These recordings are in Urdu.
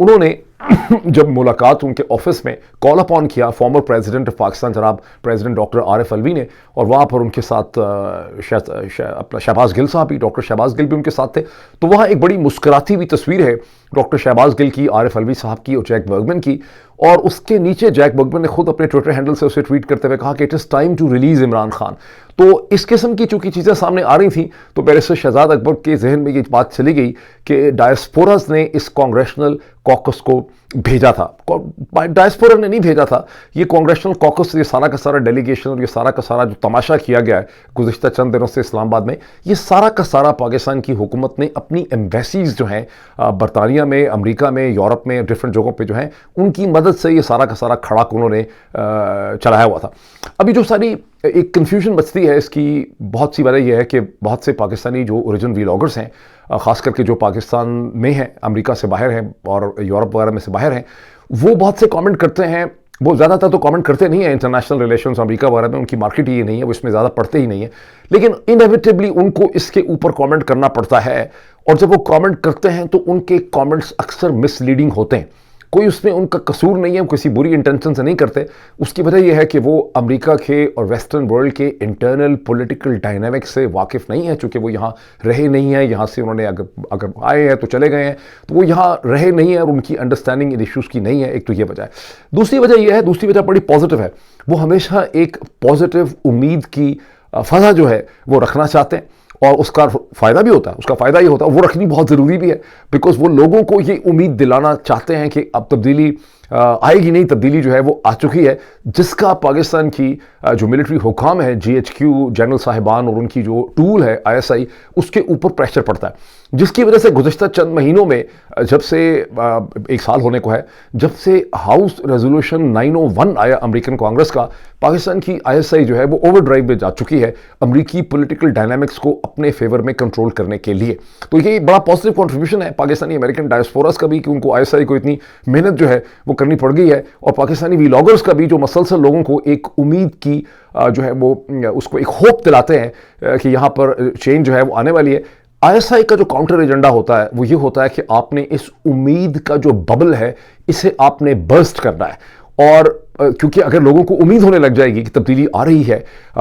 انہوں نے جب ملاقات ان کے آفس میں کال اپون کیا فارمر پریزیڈنٹ آف پاکستان جناب پریزیڈنٹ ڈاکٹر عارف الوی نے، اور وہاں پر ان کے ساتھ اپنا شہباز گل صاحب بھی، ڈاکٹر شہباز گل بھی ان کے ساتھ تھے، تو وہاں ایک بڑی مسکراتی ہوئی تصویر ہے ڈاکٹر شہباز گل کی، عارف الوی صاحب کی اور جیک برگمن کی، اور اس کے نیچے جیک برگمن نے خود اپنے ٹویٹر ہینڈل سے اسے ٹویٹ کرتے ہوئے کہا کہ it is time to release Imran Khan. تو اس قسم کی چونکہ چیزیں سامنے آ رہی تھیں تو بیرسٹر شہزاد اکبر کے ذہن میں یہ بات چلی گئی کہ ڈائسپوراز نے اس کانگریشنل کوکس کو بھیجا تھا، ڈائسپورا نے نہیں بھیجا تھا، یہ کانگریشنل کوکس، یہ سارا کا سارا ڈیلیگیشن اور یہ سارا کا سارا جو تماشا کیا گیا ہے گزشتہ چند دنوں سے اسلام آباد میں، یہ سارا کا سارا پاکستان کی حکومت نے اپنی ایمبیسیز جو ہیں برطانیہ میں، امریکہ میں، یورپ میں، ڈفرینٹ جگہوں پہ جو ہیں ان کی مدد سے یہ سارا کا سارا کھڑا انہوں نے چلایا ہوا تھا۔ ابھی جو ساری ایک کنفیوژن بچتی ہے اس کی بہت سی وجہ یہ ہے کہ بہت سے پاکستانی جو اوریجن ویلاگرز ہیں، خاص کر کے جو پاکستان میں ہیں، امریکہ سے باہر ہیں اور یورپ وغیرہ میں سے باہر ہیں، وہ بہت سے کامنٹ کرتے ہیں، وہ زیادہ تر تو کامنٹ کرتے نہیں ہیں انٹرنیشنل ریلیشنز امریکہ وغیرہ میں، ان کی مارکیٹ یہ نہیں ہے، وہ اس میں زیادہ پڑھتے ہی نہیں ہیں، لیکن انیویٹیبلی ان کو اس کے اوپر کامنٹ کرنا پڑتا ہے، اور جب وہ کامنٹ کرتے ہیں تو ان کے کامنٹس اکثر مس لیڈنگ ہوتے ہیں، کوئی اس میں ان کا قصور نہیں ہے، وہ کسی بری انٹینشن سے نہیں کرتے، اس کی وجہ یہ ہے کہ وہ امریکہ کے اور ویسٹرن ورلڈ کے انٹرنل پولیٹیکل ڈائنامک سے واقف نہیں ہے، چونکہ وہ یہاں رہے نہیں ہیں، یہاں سے انہوں نے اگر آئے ہیں تو چلے گئے ہیں، تو وہ یہاں رہے نہیں ہیں اور ان کی انڈرسٹینڈنگ ان ایشوز کی نہیں ہے، ایک تو یہ وجہ ہے۔ دوسری وجہ یہ ہے، دوسری وجہ بڑی پازیٹیو ہے، وہ ہمیشہ ایک پازیٹیو امید کی فضا جو ہے وہ رکھنا چاہتے ہیں، اور اس کا فائدہ بھی ہوتا ہے، اس کا فائدہ یہ ہوتا ہے، وہ رکھنی بہت ضروری بھی ہے، بیکاز وہ لوگوں کو یہ امید دلانا چاہتے ہیں کہ اب تبدیلی آئے گی نہیں، تبدیلی جو ہے وہ آ چکی ہے، جس کا پاکستان کی جو ملٹری حکام ہے، جی ایچ کیو جنرل صاحبان اور ان کی جو ٹول ہے آئی ایس آئی، اس کے اوپر پریشر پڑتا ہے، جس کی وجہ سے گزشتہ چند مہینوں میں جب سے ایک سال ہونے کو ہے، جب سے ہاؤس ریزولوشن 901 آیا امریکن کانگریس کا، پاکستان کی آئی ایس آئی جو ہے وہ اوور ڈرائیو میں جا چکی ہے امریکی پولیٹیکل ڈائنامکس کو اپنے فیور میں کنٹرول کرنے کے لیے۔ تو یہ بڑا پازیٹیو کنٹریبیوشن ہے پاکستانی امریکن ڈائسپوراز کا بھی، کہ ان کو آئی ایس آئی کو اتنی محنت جو ہے وہ کرنی پڑ گئی ہے، اور پاکستانی ویلاگرز کا بھی جو مسلسل لوگوں کو ایک امید کی جو ہے وہ اس کو ایک ہوپ دلاتے ہیں کہ یہاں پر چینج جو ہے وہ آنے والی ہے۔ آئی ایس آئی کا جو کاؤنٹر ایجنڈا ہوتا ہے وہ یہ ہوتا ہے کہ آپ نے اس امید کا جو ببل ہے اسے آپ نے برسٹ کرنا ہے، اور کیونکہ اگر لوگوں کو امید ہونے لگ جائے گی کہ تبدیلی آ رہی ہے،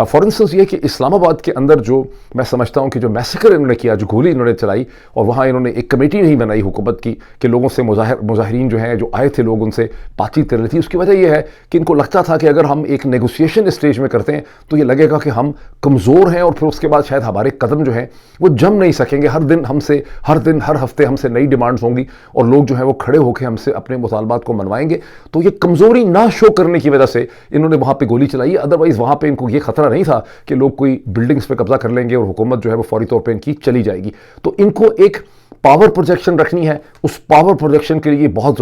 فار انسٹنس یہ کہ اسلام آباد کے اندر جو میں سمجھتا ہوں کہ جو میسیکر انہوں نے کیا، جو گولی انہوں نے چلائی، اور وہاں انہوں نے ایک کمیٹی نہیں بنائی حکومت کی کہ لوگوں سے مظاہرین جو ہیں جو آئے تھے لوگ ان سے بات چیت کر رہی تھی، اس کی وجہ یہ ہے کہ ان کو لگتا تھا کہ اگر ہم ایک نیگوسیشن اسٹیج میں کرتے ہیں تو یہ لگے گا کہ ہم کمزور ہیں، اور پھر اس کے بعد شاید ہمارے قدم جو ہیں وہ جم نہیں سکیں گے، ہر ہفتے ہم سے نئی ڈیمانڈز ہوں گی اور لوگ جو ہیں وہ کھڑے ہو کے ہم سے اپنے مطالبات کو منوائیں گے، تو یہ کمزوری نہ شو کرنے کی وجہ سے انہوں نے وہاں پہ گولی چلائی ہے، ادروائز وہاں پہ ان کو یہ خطرہ نہیں تھا کہ لوگ کوئی بلڈنگز پہ قبضہ کر لیں گے اور حکومت جو ہے وہ فوری طور پہ ان کی چلی جائے گی۔ تو ان کو ایک پاور پروجیکشن رکھنی ہے، اس پاور پروجیکشن کے لیے بہت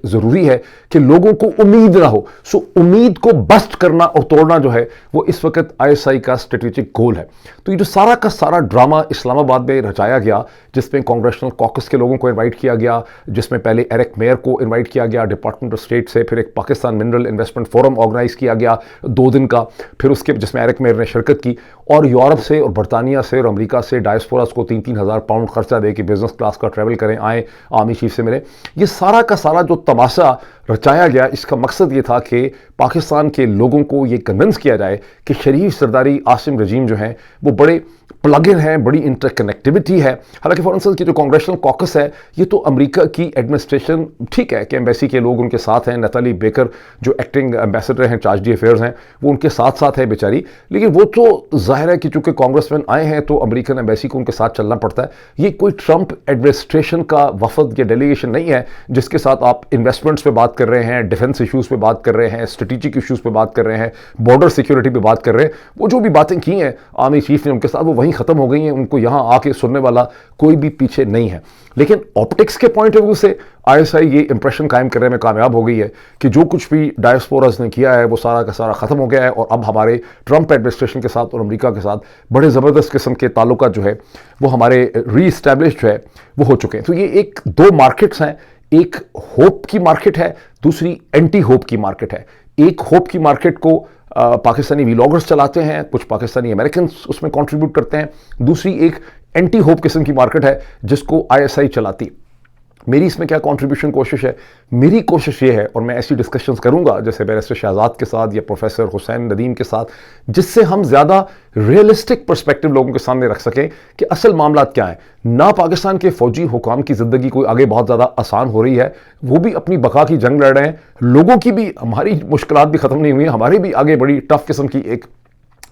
ضروری ہے کہ لوگوں کو امید نہ ہو، سو امید کو بسٹ کرنا اور توڑنا جو ہے وہ اس وقت آئی ایس آئی کا اسٹریٹجک گول ہے۔ تو یہ جو سارا کا سارا ڈرامہ اسلام آباد میں رچایا گیا، جس میں کانگریشنل کوکس کے لوگوں کو انوائٹ کیا گیا، جس میں پہلے ایرک میئر کو انوائٹ کیا گیا ڈپارٹمنٹ آف اسٹیٹ سے، پھر ایک Pakistan mineral investment forum organize کیا گیا 2 دن کا، پھر اس کے جس میں ایرک میئر نے شرکت کی، اور یورپ سے اور برطانیہ سے اور امریکہ سے ڈائسپوراز کو 3-3 ہزار پاؤنڈ خرچہ دے کے بزنس کلاس کا ٹریول کریں، آئیں آرمی چیف سے ملیں، یہ سارا کا سارا جو تماشا رچایا گیا، اس کا مقصد یہ تھا کہ پاکستان کے لوگوں کو یہ کنونس کیا جائے کہ شریف سرداری عاصم رجیم جو ہیں وہ بڑے پلگ ان ہیں، بڑی انٹر کنیکٹیوٹی ہے۔ حالانکہ فار انسٹنس کی جو کانگریشنل کوکس ہے یہ تو امریکہ کی ایڈمنسٹریشن، ٹھیک ہے کہ ایمبیسی کے لوگ ان کے ساتھ ہیں، نتالی بیکر جو ایکٹنگ ایمبیسڈر ہیں، چارج ڈی افیئرز ہیں، وہ ان کے ساتھ ساتھ ہے بیچاری، لیکن وہ تو ظاہر ہے کہ چونکہ کانگریس مین آئے ہیں تو امریکن ایمبیسی کو ان کے ساتھ چلنا پڑتا ہے۔ یہ کوئی ٹرمپ ایڈمنسٹریشن کا وفد یا ڈیلیگیشن نہیں ہے جس کے ساتھ آپ انویسٹمنٹس پہ بات کر رہے ہیں، ڈیفنس ایشوز پہ بات کر رہے ہیں، اسٹریٹجک ایشوز پہ بات کر رہے ہیں، بارڈر سیکیورٹی پہ بات کر رہے ہیں۔ وہ جو بھی باتیں کی ہیں آرمی چیف نے ان کے ساتھ، وہ وہیں ختم ہو گئی ہیں، ان کو یہاں آ کے سننے والا کوئی بھی پیچھے نہیں ہے۔ لیکن آپٹکس کے پوائنٹ آف ویو سے آئی ایس آئی یہ امپریشن قائم کرنے میں کامیاب ہو گئی ہے کہ جو کچھ بھی ڈائسپوراز نے کیا ہے وہ سارا کا سارا ختم ہو گیا ہے، اور اب ہمارے ٹرمپ ایڈمنسٹریشن کے ساتھ اور امریکہ کے ساتھ بڑے زبردست قسم کے تعلقات جو ہے وہ ہمارے ری اسٹیبلش جو ہے وہ ہو چکے ہیں۔ تو یہ ایک 2 مارکیٹس ہیں، ایک ہوپ کی مارکیٹ ہے، دوسری اینٹی ہوپ کی مارکیٹ ہے۔ ایک ہوپ کی مارکیٹ کو پاکستانی ویلاگرز چلاتے ہیں، کچھ پاکستانی امریکنز اس میں کنٹریبیوٹ کرتے ہیں، دوسری ایک اینٹی ہوپ قسم کی مارکیٹ ہے جس کو آئی ایس آئی چلاتی۔ میری اس میں کیا کنٹریبیوشن کوشش ہے؟ میری کوشش یہ ہے، اور میں ایسی ڈسکشنز کروں گا جیسے بیرسٹر شہزاد کے ساتھ یا پروفیسر حسین ندیم کے ساتھ، جس سے ہم زیادہ ریئلسٹک پرسپیکٹو لوگوں کے سامنے رکھ سکیں کہ اصل معاملات کیا ہیں۔ نہ پاکستان کے فوجی حکام کی زندگی کوئی آگے بہت زیادہ آسان ہو رہی ہے، وہ بھی اپنی بقا کی جنگ لڑ رہے ہیں، لوگوں کی بھی، ہماری مشکلات بھی ختم نہیں ہوئی ہیں، ہماری بھی آگے بڑی ٹف قسم کی ایک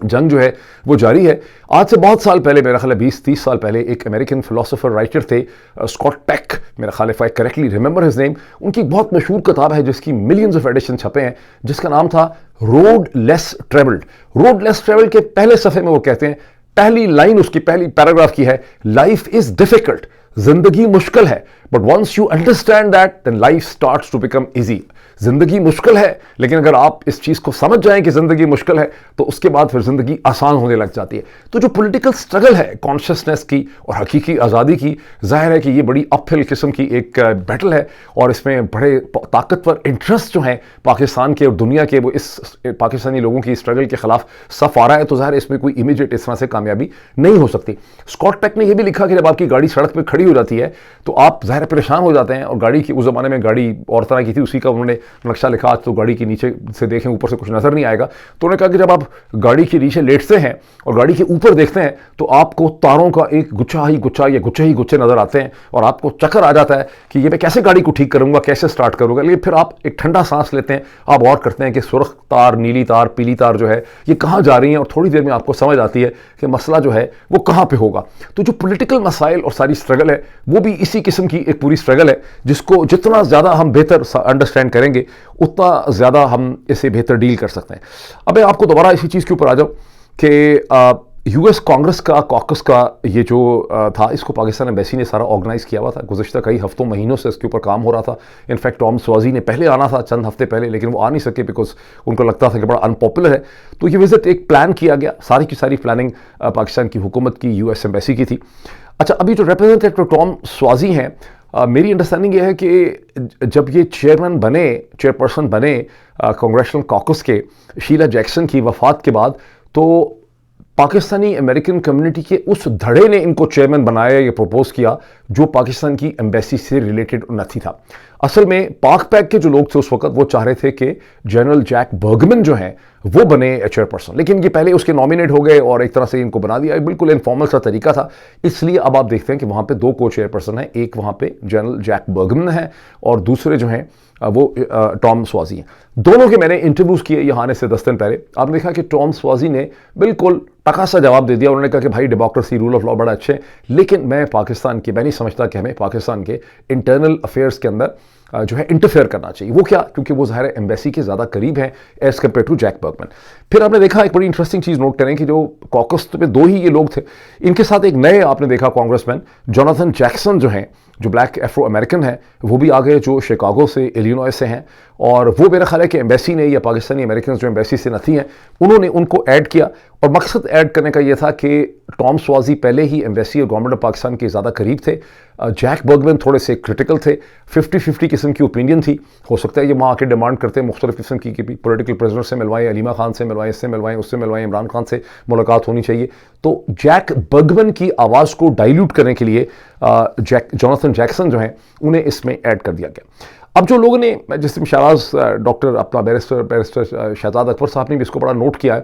جنگ جو ہے وہ جاری ہے۔ آج سے بہت سال پہلے، میرا خیال ہے 20-30 سال پہلے، ایک امریکن فلاسفر رائٹر تھے اسکاٹ پیک، میرا خیال ہے، if I correctly remember his name، ان کی ایک بہت مشہور کتاب ہے جس کی ملینز آف ایڈیشن چھپے ہیں، جس کا نام تھا روڈ لیس ٹریولڈ۔ روڈ لیس ٹریولڈ کے پہلے صفحے میں وہ کہتے ہیں، پہلی لائن اس کی پہلی پیراگراف کی ہے، لائف از ڈیفیکلٹ، زندگی مشکل ہے، but once you understand that then life starts to become easy. زندگی مشکل ہے، لیکن اگر آپ اس چیز کو سمجھ جائیں کہ زندگی مشکل ہے تو اس کے بعد پھر زندگی آسان ہونے لگ جاتی ہے۔ تو جو پولیٹیکل سٹرگل ہے کانشسنس کی اور حقیقی آزادی کی، ظاہر ہے کہ یہ بڑی اپ ہل قسم کی ایک بیٹل ہے، اور اس میں بڑے طاقتور انٹرسٹ جو ہیں پاکستان کے اور دنیا کے، وہ اس پاکستانی لوگوں کی سٹرگل کے خلاف صف آ رہا ہے۔ تو ظاہر ہے اس میں کوئی امیجیٹ اس طرح سے کامیابی نہیں ہو سکتی۔ اسکاٹ پیک نے یہ بھی لکھا کہ جب آپ کی گاڑی سڑک پہ کھڑی ہو جاتی ہے تو آپ ظاہر پریشان ہو جاتے ہیں، اور گاڑی کی، اس زمانے میں گاڑی اور طرح کی تھی، اسی کا انہوں نے نقشہ لکھا، آج تو گاڑی کے نیچے سے دیکھیں اوپر سے کچھ نظر نہیں آئے گا، تو انہوں نے کہا کہ جب آپ گاڑی کے نیچے لیٹتے ہیں اور گاڑی کے اوپر دیکھتے ہیں تو آپ کو تاروں کا ایک گچھا ہی گچھا یا گچھے ہی گچھے نظر آتے ہیں، اور آپ کو چکر آ جاتا ہے کہ یہ میں کیسے گاڑی کو ٹھیک کروں گا، کیسے سٹارٹ کروں گا۔ لیکن پھر آپ ایک ٹھنڈا سانس لیتے ہیں، آپ غور کرتے ہیں کہ سرخ تار، نیلی تار، پیلی تار جو ہے یہ کہاں جا رہی ہیں، اور تھوڑی دیر میں آپ کو سمجھ آتی ہے کہ مسئلہ جو ہے وہ کہاں پہ ہوگا۔ تو جو پولیٹیکل مسائل اور ساری سٹرگل ہے وہ بھی اسی قسم کی ایک پوری سٹرگل ہے، جس کو جتنا زیادہ ہم بہتر انڈرسٹینڈ کریں گے اتنا زیادہ ہم اسے بہتر ڈیل کر سکتے ہیں۔ اب میں آپ کو دوبارہ اسی چیز کے اوپر آ جاؤں کہ یو ایس کانگریس کا کاکس کا یہ جو تھا، اس کو پاکستان ایمبیسی نے سارا آرگنائز کیا ہوا تھا۔ گزشتہ کئی ہفتوں مہینوں سے اس کے اوپر کام ہو رہا تھا۔ انفیکٹ ٹام سوازی نے پہلے آنا تھا چند ہفتے پہلے، لیکن وہ آ نہیں سکے بیکاز ان کو لگتا تھا کہ بڑا ان پاپولر ہے۔ تو یہ وزٹ ایک پلان کیا گیا، ساری کی ساری پلاننگ پاکستان کی حکومت کی، یو ایس ایمبیسی کی تھی۔ اچھا، ابھی جو ریپرزینٹیٹو ٹام سوازی ہیں، میری انڈرسٹینڈنگ یہ ہے کہ جب یہ چیئرپرسن بنے کانگریشنل کاکس کے، شیلا جیکسن کی وفات کے بعد، تو پاکستانی امریکن کمیونٹی کے اس دھڑے نے ان کو چیئرمین بنایا یا پروپوز کیا جو پاکستان کی ایمبیسی سے ریلیٹڈ نہیں تھا۔ اصل میں پاک پیک کے جو لوگ تھے اس وقت وہ چاہ رہے تھے کہ جنرل جیک برگمن جو ہیں وہ بنے چیئرپرسن، لیکن یہ پہلے اس کے نامینیٹ ہو گئے اور ایک طرح سے ان کو بنا دیا، بالکل انفارمل سا طریقہ تھا۔ اس لیے اب آپ دیکھتے ہیں کہ وہاں پہ 2 کو چیئرپرسن ہیں، ایک وہاں پہ جنرل جیک برگمن ہے اور دوسرے جو ہیں وہ ٹام سوازی ہیں۔ دونوں کے میں نے انٹرویوز کیے یہاں آنے سے 10 دن پہلے۔ آپ نے دیکھا کہ ٹام سوازی نے بالکل ٹکا سا جواب دے دیا، انہوں نے کہا کہ بھائی ڈیموکریسی، رول آف لا بڑا اچھے، لیکن میں نہیں سمجھتا کہ ہمیں پاکستان کے انٹرنل افیئرس کے اندر جو ہے انٹرفیئر کرنا چاہیے۔ وہ کیا؟ کیونکہ وہ ظاہر ایمبیسی کے زیادہ قریب ہیں as compare to Jack Bergman. پھر آپ نے دیکھا ایک بڑی انٹرسٹنگ چیز نوٹ کریں کہ جو کاکس میں 2 ہی یہ لوگ تھے، ان کے ساتھ ایک نئے آپ نے دیکھا کانگریس مین جوناتھن جیکسن جو ہیں، جو بلیک ایفرو امریکن ہیں، وہ بھی آگئے، جو شکاگو سے، ایلینوائے سے ہیں، اور وہ میرا خیال ہے کہ ایمبیسی نے یا پاکستانی امریکنز جو ایمبیسی سے نہ تھی ہیں انہوں نے ان کو ایڈ کیا، اور مقصد ایڈ کرنے کا یہ تھا کہ ٹام سوازی پہلے ہی ایمبیسی اور گورنمنٹ آف پاکستان کے زیادہ قریب تھے، جیک برگمن تھوڑے سے کرٹیکل تھے، 50-50 قسم کی اوپینین تھی۔ ہو سکتا ہے یہ وہاں آ کے ڈیمانڈ کرتے ہیں مختلف قسم کی کہ پولیٹیکل پریزنر سے ملوائیں، علیمہ خان سے ملوائیں، اس سے ملوائیں، اس سے ملوائیں، عمران خان سے ملاقات ہونی چاہیے۔ تو جیک برگمن کی آواز کو ڈائلیوٹ کرنے کے لیے جوناتھن جیکسن جو ہیں انہیں اس میں ایڈ کر دیا گیا۔ اب جو لوگوں نے، جس میں شہراز ڈاکٹر اپنا بیرسٹر شہزاد اکبر صاحب نے بھی اس کو بڑا نوٹ کیا ہے،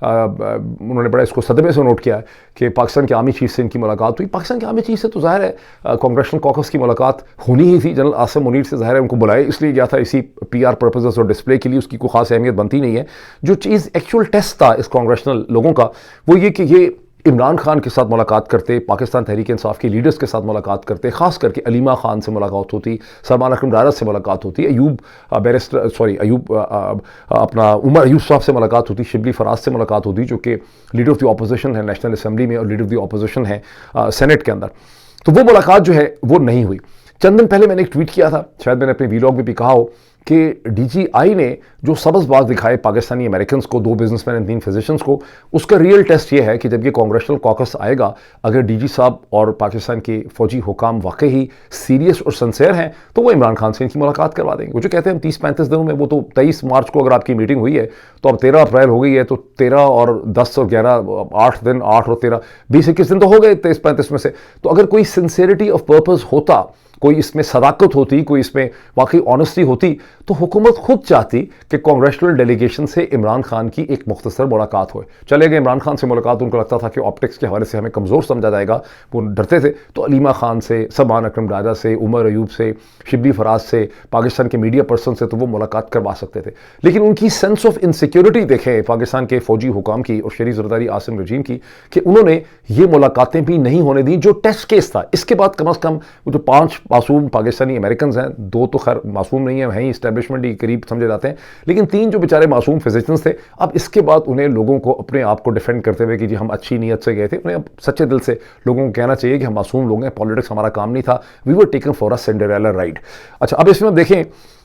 انہوں نے بڑا اس کو صدمے سے نوٹ کیا ہے کہ پاکستان کے آرمی چیف سے ان کی ملاقات ہوئی۔ پاکستان کے آرمی چیف سے تو ظاہر ہے کانگریشنل کاکس کی ملاقات ہونی ہی تھی، جنرل عاصم منیر سے ظاہر ہے ان کو بلائے اس لیے گیا تھا، اسی PR پرپزز اور ڈسپلے کے لیے، اس کی کوئی خاص اہمیت بنتی نہیں ہے۔ جو چیز ایکچوئل ٹیسٹ تھا اس کانگریشنل لوگوں کا وہ یہ کہ یہ عمران خان کے ساتھ ملاقات کرتے، پاکستان تحریک انصاف کے لیڈرز کے ساتھ ملاقات کرتے، خاص کر کے علیمہ خان سے ملاقات ہوتی، سلمان اکرم ڈارا سے ملاقات ہوتی، عمر ایوب صاحب سے ملاقات ہوتی، شبلی فراز سے ملاقات ہوتی جو کہ لیڈر آف دی اپوزیشن ہے نیشنل اسمبلی میں اور لیڈر آف دی اپوزیشن ہے سینٹ کے اندر۔ تو وہ ملاقات جو ہے وہ نہیں ہوئی۔ چند دن پہلے میں نے ایک ٹویٹ کیا تھا، شاید میں نے اپنے ویلاگ میں بھی کہا ہو، کہ DGI نے جو سبز باغ دکھائے پاکستانی امریکنز کو، 2 بزنس مین 3 فزیشنز کو، اس کا ریئل ٹیسٹ یہ ہے کہ جب یہ کانگریشنل کاکس آئے گا، اگر DG صاحب اور پاکستان کے فوجی حکام واقعی سیریس اور سنسیئر ہیں تو وہ عمران خان سے ان کی ملاقات کروا دیں گے۔ وہ جو کہتے ہیں ہم 30-35 دنوں میں، وہ تو 23 مارچ کو اگر آپ کی میٹنگ ہوئی ہے تو اب 13 اپریل ہو گئی ہے، تو 13 اور 10 اور 11 8 دن، 8 اور 13 20-21 دن تو ہو گئے 23-35 میں سے۔ تو اگر کوئی سنسیئرٹی آف پرپز ہوتا کوئی اس میں صداقت ہوتی, کوئی اس میں واقعی آنیسٹی ہوتی, تو حکومت خود چاہتی کہ کانگریچنل ڈیلیگیشن سے عمران خان کی ایک مختصر ملاقات ہوئے. چلے گئے عمران خان سے ملاقات, ان کو لگتا تھا کہ آپٹکس کے حوالے سے ہمیں کمزور سمجھا جائے گا, وہ ڈرتے تھے, تو علیمہ خان سے, سبحان اکرم راجہ سے, عمر ایوب سے, شبلی فراز سے, پاکستان کے میڈیا پرسن سے تو وہ ملاقات کروا سکتے تھے. لیکن ان کی سینس آف انسیکیورٹی دیکھیں پاکستان کے فوجی حکام کی اور شریف زرداری عاصم رجیم کی, کہ انہوں نے یہ ملاقاتیں بھی نہیں ہونے دیں جو ٹیسٹ کیس تھا. اس کے بعد کم از کم وہ جو 5 معصوم پاکستانی امریکنز ہیں, 2 تو خیر معصوم نہیں ہیں اسٹیبلشمنٹ کے قریب سمجھے جاتے ہیں, لیکن 3 جو بیچارے معصوم فزیشنز تھے, اب اس کے بعد انہیں لوگوں کو اپنے آپ کو ڈیفینڈ کرتے ہوئے کہ جی ہم اچھی نیت سے گئے تھے, انہیں اب سچے دل سے لوگوں کو کہنا چاہیے کہ ہم معصوم لوگ ہیں, پالیٹکس ہمارا کام نہیں تھا, we were taken for a Cinderella ride. اچھا, اب اس میں دیکھیں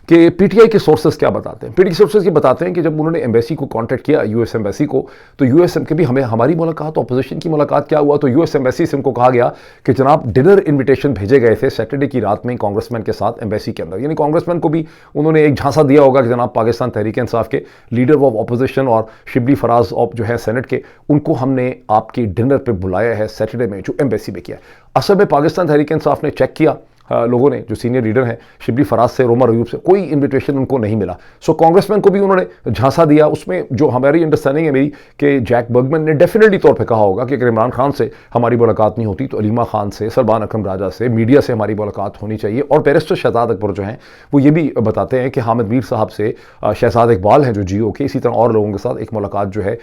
کہ پی ٹی آئی کے سورسز کیا بتاتے ہیں. پی ٹی آئی سورسز یہ بتاتے ہیں کہ جب انہوں نے ایمبیسی کو کانٹیکٹ کیا, یو ایس ایمبیسی کو, تو یو ایس ایم کے بھی ہماری ملاقات, اپوزیشن کی ملاقات کیا ہوا, تو یو ایس ایمبیسی سے ان کو کہا گیا کہ جناب ڈنر انویٹیشن بھیجے گئے تھے سیٹرڈے کی رات میں کانگریس مین کے ساتھ ایمبیسی کے اندر. یعنی کانگریس مین کو بھی انہوں نے ایک جھانسا دیا ہوگا کہ جناب پاکستان تحریک انصاف کے لیڈر آف اپوزیشن اور شبلی فراز آف جو ہے سینٹ کے, ان کو ہم نے آپ کی ڈنر پہ بلایا ہے سیٹرڈے میں جو ایمبیسی میں کیا. اصل میں پاکستان تحریک انصاف نے چیک کیا, لوگوں نے جو سینئر لیڈر ہیں شبلی فراز سے, عمر ایوب سے, کوئی انویٹیشن ان کو نہیں ملا. سو کانگریس مین کو بھی انہوں نے جھانسا دیا. اس میں جو ہماری انڈرسٹینڈنگ ہے میری کہ جیک برگمن نے ڈیفینیٹلی طور پہ کہا ہوگا کہ اگر عمران خان سے ہماری ملاقات نہیں ہوتی تو علیمہ خان سے, سبحان اکرم راجہ سے, میڈیا سے ہماری ملاقات ہونی چاہیے. اور بیرسٹر شہزاد اکبر جو ہیں وہ یہ بھی بتاتے ہیں کہ حامد میر صاحب سے, شہزاد اقبال ہیں جو جی او کے, اسی طرح اور لوگوں کے ساتھ ایک ملاقات جو ہے,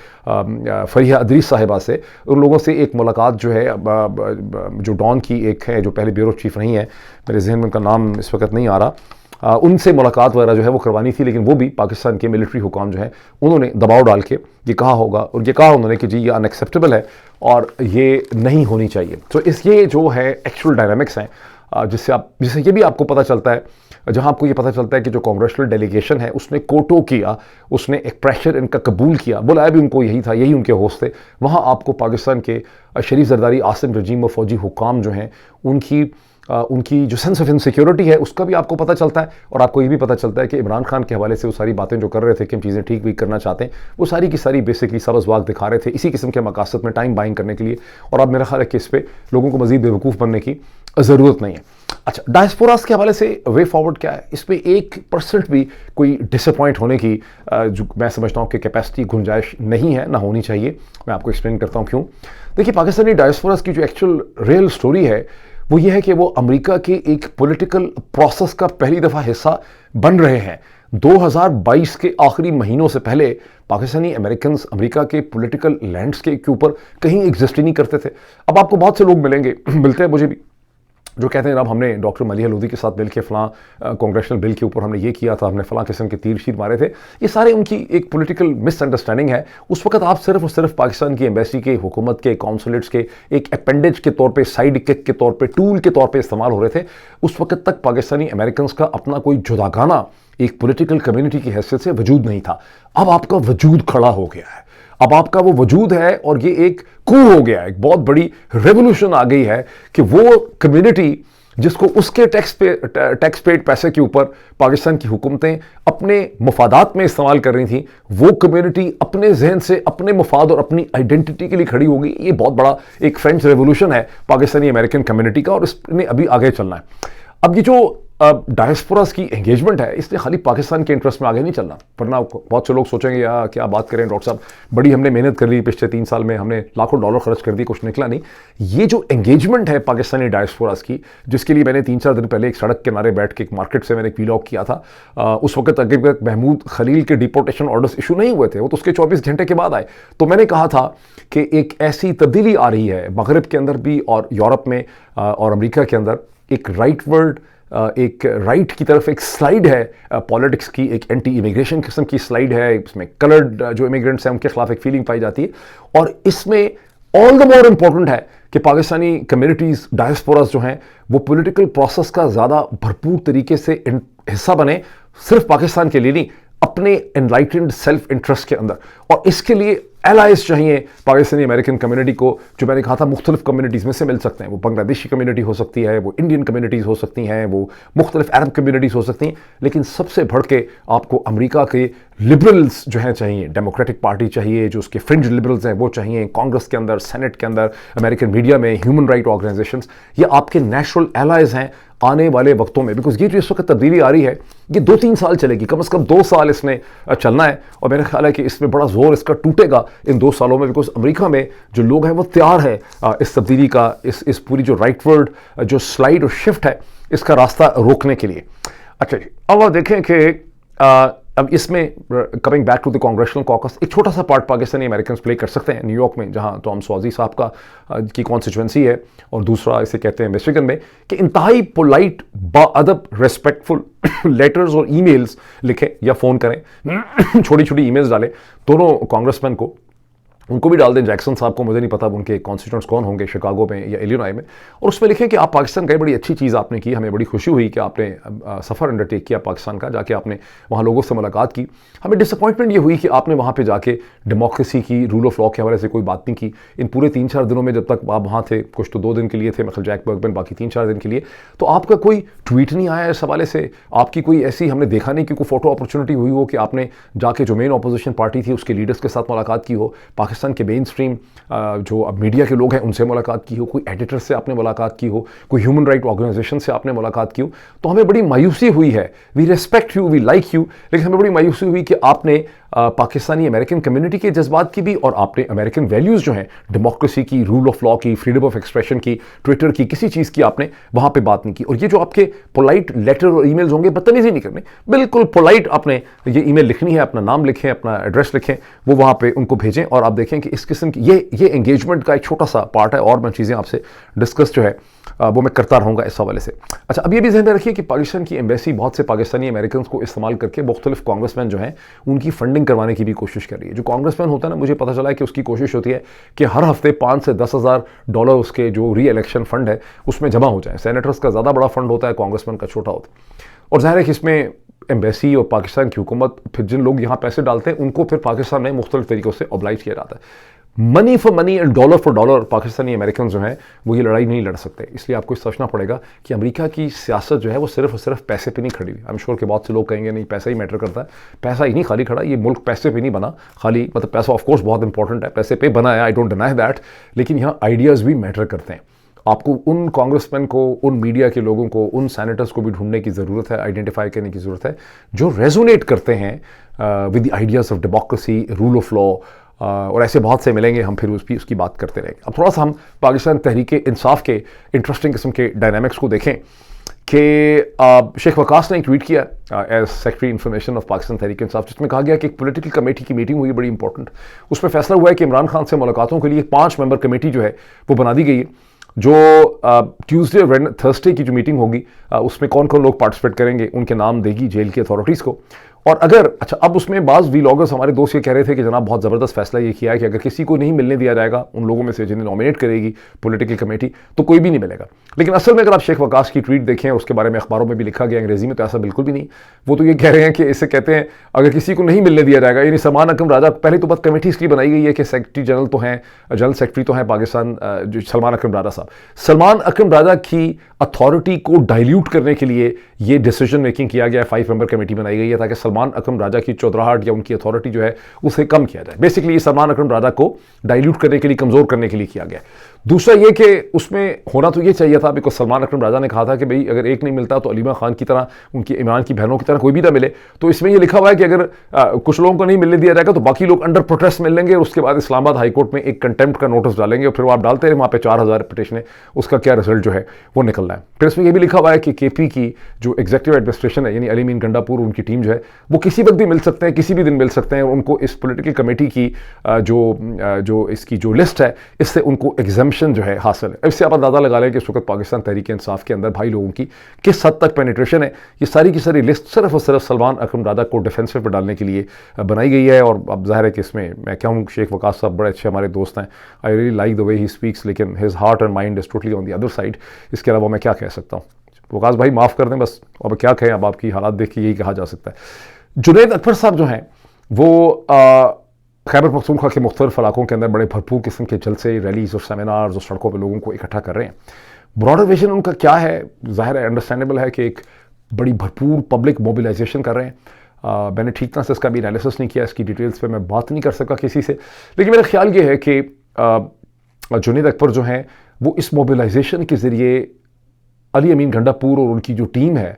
فریحہ ادریس صاحبہ سے, ان لوگوں سے ایک ملاقات جو ہے, جو ڈان کی ایک ہے جو پہلے بیورو چیف نہیں ہے, میرے ذہن میں ان کا نام اس وقت نہیں آ رہا, ان سے ملاقات وغیرہ جو ہے وہ کروانی تھی. لیکن وہ بھی پاکستان کے ملٹری حکام جو ہیں انہوں نے دباؤ ڈال کے یہ کہا ہوگا, اور یہ کہا انہوں نے کہ جی یہ ان ایکسیپٹیبل ہے اور یہ نہیں ہونی چاہیے. تو یہ جو ہے ایکچوئل ڈائنامکس ہیں, جس سے یہ بھی آپ کو پتہ چلتا ہے, جہاں آپ کو یہ پتہ چلتا ہے کہ جو کانگریچنل ڈیلیگیشن ہے اس نے کوٹو کیا, اس نے ایک پریشر ان کا قبول کیا, بلایا بھی ان کو یہی تھا, یہی ان کے ہوسٹ تھے. وہاں آپ کو پاکستان کے شریف زرداری عاصم رجیم و فوجی حکام جو ہیں ان کی جو سینس آف انسیکیورٹی ہے اس کا بھی آپ کو پتہ چلتا ہے. اور آپ کو یہ بھی پتہ چلتا ہے کہ عمران خان کے حوالے سے وہ ساری باتیں جو کر رہے تھے کہ ہم چیزیں ٹھیک بھی کرنا چاہتے ہیں, وہ ساری کی ساری بیسکلی سبز واق دکھا رہے تھے اسی قسم کے مقاصد میں ٹائم بائنگ کرنے کے لیے. اور اب میرا خیال ہے کہ اس پہ لوگوں کو مزید بیوقوف بننے کی ضرورت نہیں ہے. اچھا, ڈائسپوراز کے حوالے سے وے فارورڈ کیا ہے, اس پہ 1% بھی کوئی ڈس اپوائنٹ ہونے کی جو میں سمجھتا ہوں کہ کیپیسٹی, گنجائش نہیں ہے, نہ ہونی چاہیے. میں آپ کو ایکسپلین کرتا ہوں کیوں. دیکھیے, پاکستانی ڈائسپوراز کی جو ایکچوئل ریئل سٹوری ہے وہ یہ ہے کہ وہ امریکہ کے ایک پولیٹیکل پروسیس کا پہلی دفعہ حصہ بن رہے ہیں. 2022 کے آخری مہینوں سے پہلے پاکستانی امریکنز امریکہ کے پولیٹیکل لینڈسکیپ کے اوپر کہیں ایگزسٹ ہی نہیں کرتے تھے. اب آپ کو بہت سے لوگ ملیں گے, ملتے ہیں مجھے بھی, جو کہتے ہیں جناب ہم نے ڈاکٹر ملیحہ لودھی کے ساتھ مل کے فلاں کانگریشنل بل کے اوپر ہم نے یہ کیا تھا, ہم نے فلاں قسم کے تیر شیر مارے تھے. یہ سارے ان کی ایک پولیٹیکل مس انڈرسٹینڈنگ ہے. اس وقت آپ صرف اور صرف پاکستان کی ایمبیسی کے, حکومت کے, کونسولیٹس کے ایک اپینڈیج کے طور پہ, سائیڈ کک کے طور پہ, ٹول کے طور پہ استعمال ہو رہے تھے. اس وقت تک پاکستانی امریکنز کا اپنا کوئی جداگانہ ایک پولیٹیکل کمیونٹی کی حیثیت سے وجود نہیں تھا. اب آپ کا وجود کھڑا ہو گیا ہے, اب آپ کا وہ وجود ہے, اور یہ ایک کو ہو گیا ہے, ایک بہت بڑی ریولوشن آ گئی ہے کہ وہ کمیونٹی جس کو اس کے ٹیکس پیڈ پیسے کے اوپر پاکستان کی حکومتیں اپنے مفادات میں استعمال کر رہی تھیں, وہ کمیونٹی اپنے ذہن سے اپنے مفاد اور اپنی آئیڈینٹی کے لیے کھڑی ہوگی. یہ بہت بڑا ایک فرینچ ریولوشن ہے پاکستانی امریکن کمیونٹی کا, اور اس نے ابھی آگے چلنا ہے. اب یہ جو ڈائسپوراز کی انگیجمنٹ ہے اس نے خالی پاکستان کے انٹرسٹ میں آگے نہیں چلنا, ورنہ بہت سے لوگ سوچیں گے یا کیا بات کریں ڈاکٹر صاحب, بڑی ہم نے محنت کر لی پچھلے 3 سال میں, ہم نے لاکھوں ڈالر خرچ کر دی, کچھ نکلا نہیں. یہ جو انگیجمنٹ ہے پاکستانی ڈائسپوراز کی, جس کے لیے میں نے 3-4 دن پہلے ایک سڑک کے کنارے بیٹھ کے ایک مارکیٹ سے میں نے ایک ویلاگ کیا تھا. اس وقت اگر محمود خلیل کے ڈیپورٹیشن آرڈرز ایشو نہیں ہوئے تھے, وہ تو اس کے 24 گھنٹے کے بعد آئے. تو میں نے کہا تھا کہ ایک ایسی تبدیلی آ رہی ہے مغرب کے اندر بھی اور یورپ میں اور امریکہ کے اندر, ایک ایک رائٹ کی طرف ایک سلائیڈ ہے پالیٹکس کی, ایک اینٹی امیگریشن قسم کی سلائیڈ ہے. اس میں کلرڈ جو امیگرینٹس ہیں ان کے خلاف ایک فیلنگ پائی جاتی ہے, اور اس میں آل دا مور امپورٹنٹ ہے کہ پاکستانی کمیونٹیز, ڈائسپوراز جو ہیں وہ پولیٹیکل پروسیس کا زیادہ بھرپور طریقے سے حصہ بنے, صرف پاکستان کے لیے نہیں, اپنے انلائٹنڈ سیلف انٹرسٹ کے اندر. اور اس کے لیے الائز چاہیے پاکستانی امریکن کمیونٹی کو, جو میں نے کہا تھا مختلف کمیونٹیز میں سے مل سکتے ہیں. وہ بنگلہ دیشی کمیونٹی ہو سکتی ہے, وہ انڈین کمیونٹیز ہو سکتی ہیں, وہ مختلف عرب کمیونٹیز ہو سکتی ہیں, لیکن سب سے بڑھ کے آپ کو امریکہ کے لبرلز جو ہیں چاہیے, ڈیموکریٹک پارٹی چاہیے, جو اس کے فرنج لبرلز ہیں وہ چاہیے, کانگریس کے اندر, سینٹ کے اندر, امریکن میڈیا میں, ہیومن رائٹ آرگنائزیشنز, یہ آپ کے نیچرل الائز ہیں. آنے والے وقتوں میں، بیکاز یہ جو اس وقت تبدیلی آ رہی ہے یہ 2-3 سال چلے گی، کم از کم 2 سال اس نے چلنا ہے، اور میرا خیال ہے کہ اس میں بڑا زور اس کا ٹوٹے گا ان 2 سالوں میں، بیکاز امریکہ میں جو لوگ ہیں وہ تیار ہے اس تبدیلی کا، اس پوری جو رائٹ ورڈ جو سلائڈ اور شفٹ ہے اس کا راستہ روکنے کے لیے۔ اچھا جی، اب آپ دیکھیں کہ اب اس میں coming back to the congressional caucus, ایک چھوٹا سا پارٹ پاکستانی امریکنز پلے کر سکتے ہیں نیو یارک میں، جہاں ٹام سوازی صاحب کا کی کانسٹیچوئنسی ہے، اور دوسرا اسے کہتے ہیں مسٹیگن میں، کہ انتہائی پولائٹ با ادب ریسپیکٹفل لیٹرز اور ای میلز لکھیں یا فون کریں، چھوٹی چھوٹی ای میلز ڈالیں دونوں کانگریس مین کو، ان کو بھی ڈال دیں، جیکسن صاحب کو، مجھے نہیں پتا ان کے کانسٹیٹوئنٹس کون ہوں گے شکاگو میں یا ایلینوائے میں، اور اس میں لکھیں کہ آپ پاکستان گئے، بڑی اچھی چیز آپ نے کی، ہمیں بڑی خوشی ہوئی کہ آپ نے سفر انڈرٹیک کیا پاکستان کا، جا کے آپ نے وہاں لوگوں سے ملاقات کی، ہمیں ڈس اپوائنٹمنٹ یہ ہوئی کہ آپ نے وہاں پہ جا کے ڈیموکریسی کی، رول آف لا کے حوالے سے کوئی بات نہیں کی، ان پورے 3-4 دنوں میں جب تک آپ وہاں تھے، کچھ تو 2 دن کے لیے تھے مثلا جیک برگمن، باقی 3-4 دن کے لیے، تو آپ کا کوئی ٹویٹ نہیں آیا اس حوالے سے، آپ کی کوئی ایسی ہم نے دیکھا نہیں کہ کوئی فوٹو اپرچونٹی ہوئی ہو کہ آپ نے جا کے جو مین اپوزیشن پارٹی تھی اس کے لیڈرز کے ساتھ ملاقات کی ہو، پاکستان کے مین اسٹریم جو اب میڈیا کے لوگ ہیں ان سے ملاقات کی ہو، کوئی ایڈیٹر سے آپ نے ملاقات کی ہو، کوئی ہیومن رائٹ آرگنائزیشن سے آپ نے ملاقات کی ہو، تو ہمیں بڑی مایوسی ہوئی ہے، we respect you, we like you, لیکن ہمیں بڑی مایوسی ہوئی کہ آپ نے پاکستانی امریکن کمیونٹی کے جذبات کی بھی، اور آپ نے امریکن ویلیوز جو ہیں ڈیموکریسی کی، رول آف لا کی، فریڈم آف ایکسپریشن کی، ٹویٹر کی، کسی چیز کی آپ نے وہاں پہ بات نہیں کی، اور یہ جو آپ کے پولائٹ لیٹر اور ای میلز ہوں گے، بدتمیزی نہیں کرنی، بالکل پولائٹ آپ نے یہ ای میل لکھنی ہے، اپنا نام لکھیں، اپنا ایڈریس لکھیں، وہ وہاں پہ ان کو بھیجیں، اور آپ دیکھیں کہ اس قسم کی یہ انگیجمنٹ کا ایک چھوٹا سا پارٹ ہے، اور میں چیزیں آپ سے ڈسکس جو ہے وہ میں کرتا رہوں گا اس حوالے سے۔ اچھا، اب یہ بھی ذہن میں رکھیے کہ پاکستان کی ایمبیسی بہت سے پاکستانی امریکنز کو استعمال کر کے مختلف کانگریس مین جو ہیں ان کی فنڈنگ کروانے کی بھی کوشش کر رہی ہے۔ جو کانگریس مین ہوتا ہے نا، مجھے پتہ چلا ہے کہ اس کی کوشش ہوتی ہے کہ ہر ہفتے $5,000 سے $10,000 اس کے جو ری الیکشن فنڈ ہے اس میں جمع ہو جائیں۔ سینیٹرز کا زیادہ بڑا فنڈ ہوتا ہے، کانگریس مین کا چھوٹا ہوتا ہے، اور ظاہر ہے کہ اس میں ایمبیسی اور پاکستان کی حکومت، پھر جن لوگ یہاں پیسے ڈالتے ہیں ان کو پھر پاکستان میں مختلف طریقوں سے اوبلائج کیا جاتا ہے۔ Money for money and dollar for dollar Pakistani Americans جو ہیں وہ یہ لڑائی نہیں لڑ سکتے، اس لیے آپ کو سوچنا پڑے گا کہ امریکہ کی سیاست جو ہے وہ صرف اور صرف پیسے پہ نہیں کھڑی ہوئی۔ I'm sure کہ بہت سے لوگ کہیں گے نہیں پیسہ ہی میٹر کرتا ہے، پیسہ ہی نہیں خالی کھڑا، یہ ملک پیسے پہ نہیں بنا خالی، مطلب پیسہ آف کورس بہت امپورٹنٹ ہے، پیسے پہ بنا ہے، آئی ڈونٹ ڈینائی دیٹ، لیکن یہاں آئیڈیاز بھی میٹر کرتے ہیں۔ آپ کو ان کانگریس مین کو، ان میڈیا کے لوگوں کو، ان سینیٹرز کو بھی ڈھونڈنے کی ضرورت ہے، آئیڈینٹیفائی کرنے کی ضرورت ہے جو ریزونیٹ کرتے ہیں with the ideas of democracy, rule of law, اور ایسے بہت سے ملیں گے، ہم پھر اس کی بات کرتے رہیں گے۔ اب تھوڑا سا ہم پاکستان تحریک انصاف کے انٹرسٹنگ قسم کے ڈائنامکس کو دیکھیں کہ شیخ وقاص نے ایک ٹویٹ کیا as secretary information of Pakistan Tehreek Insaf, جس میں کہا گیا کہ ایک پولیٹیکل کمیٹی کی میٹنگ ہوئی بڑی امپورٹنٹ، اس میں فیصلہ ہوا ہے کہ عمران خان سے ملاقاتوں کے لیے 5 ممبر کمیٹی جو ہے وہ بنا دی گئی ہے، جو ٹیوزڈے اور تھرسڈے کی جو میٹنگ ہوگی اس میں کون کون لوگ پارٹیسپیٹ کریں گے ان کے نام دے گی جیل کی اتھارٹیز کو۔ اور اگر اچھا، اب اس میں بعض ویلاگرز ہمارے دوست یہ کہہ رہے تھے کہ جناب بہت زبردست فیصلہ یہ کیا ہے کہ اگر کسی کو نہیں ملنے دیا جائے گا ان لوگوں میں سے جنہیں نامینیٹ کرے گی پولیٹیکل کمیٹی تو کوئی بھی نہیں ملے گا، لیکن اصل میں اگر آپ شیخ وقاص کی ٹویٹ دیکھیں اس کے بارے میں اخباروں میں بھی لکھا گیا انگریزی میں، تو ایسا بالکل بھی نہیں، وہ تو یہ کہہ رہے ہیں کہ اسے کہتے ہیں اگر کسی کو نہیں ملنے دیا جائے گا، یعنی سلمان اکرم راجہ، پہلے تو بات کمیٹی اس لیے بنائی گئی ہے کہ سیکرٹری جنرل تو ہیں، جنرل سیکرٹری تو ہیں پاکستان جو سلمان اکرم راجہ صاحب، سلمان اکرم راجہ کی اتھارٹی کو ڈائلیوٹ کرنے کے لیے یہ ڈیسیجن میکنگ کیا گیا ہے، 5 ممبر کمیٹی بنائی گئی ہے تاکہ سلمان اکرم راجہ کی چودراہٹ یا ان کی اتھارٹی جو ہے اسے کم کیا جائے۔ بیسکلی یہ سلمان اکرم راجہ کو ڈائلیوٹ کرنے کے لیے، کمزور کرنے کے لیے کیا گیا ہے۔ دوسرا یہ کہ اس میں ہونا تو یہ چاہیے تھا، بیکاز سلمان اکرم راجہ نے کہا تھا کہ بھئی اگر ایک نہیں ملتا تو علیمہ خان کی طرح، ان کی عمران کی بہنوں کی طرح کوئی بھی نہ ملے، تو اس میں یہ لکھا ہوا ہے کہ اگر کچھ لوگوں کو نہیں ملنے دیا جائے گا تو باقی لوگ انڈر پروٹیسٹ مل لیں گے، اور اس کے بعد اسلام آباد ہائی کورٹ میں ایک کنٹیمپٹ کا نوٹس ڈالیں گے، اور پھر وہ آپ ڈالتے ہیں وہاں پہ 4,000 پٹیشنیں، اس کا کیا رزلٹ جو ہے وہ نکلنا ہے۔ پھر اس میں یہ بھی لکھا ہوا ہے کہ کے پی کی جو ایگزیکٹو ایڈمنسٹریشن ہے، یعنی علی مین گنڈا پور، ان کی ٹیم جو ہے وہ کسی وقت بھی مل سکتے ہیں، کسی بھی دن مل سکتے ہیں، ان کو اس پولیٹیکل کمیٹی کی جو اس کی جو لسٹ ہے اس سے ان کو ایگزمپشن جو ہے حاصل ہے۔ اس سے آپ اندازہ لگا لیں کہ اس وقت پاکستان تحریک انصاف کے اندر بھائی لوگوں کی کس حد تک پینیٹریشن ہے۔ یہ ساری کی ساری لسٹ صرف اور صرف سلمان اکرم راجہ کو ڈیفینسو پہ ڈالنے کے لیے بنائی گئی ہے، اور اب ظاہر ہے کہ اس میں کہوں شیخ وقاص صاحب بڑے اچھے ہمارے دوست ہیں، I really like the way he speaks, لیکن his heart and mind is totally on the other side. اس کے علاوہ میں کیا کہہ سکتا ہوں، وقاص بھائی معاف کر دیں بس، اب کیا کہیں، اب آپ کی حالات دیکھ کے یہی کہا جا سکتا ہے۔ جنید اکبر صاحب جو ہیں وہ خیبر پختونخوا کے مختلف علاقوں کے اندر بڑے بھرپور قسم کے جلسے، ریلیز اور سیمینارز اور سڑکوں پہ لوگوں کو اکٹھا کر رہے ہیں۔ براڈر ویژن ان کا کیا ہے، ظاہر ہے انڈرسٹینڈیبل ہے کہ ایک بڑی بھرپور پبلک موبلائزیشن کر رہے ہیں۔ میں نے ٹھیک طرح سے اس کا بھی انالیسس نہیں کیا، اس کی ڈیٹیلز پہ میں بات نہیں کر سکا کسی سے، لیکن میرا خیال یہ ہے کہ جنید اکبر جو ہیں وہ اس موبلائزیشن کے ذریعے علی امین گھنڈاپور اور ان کی جو ٹیم ہے،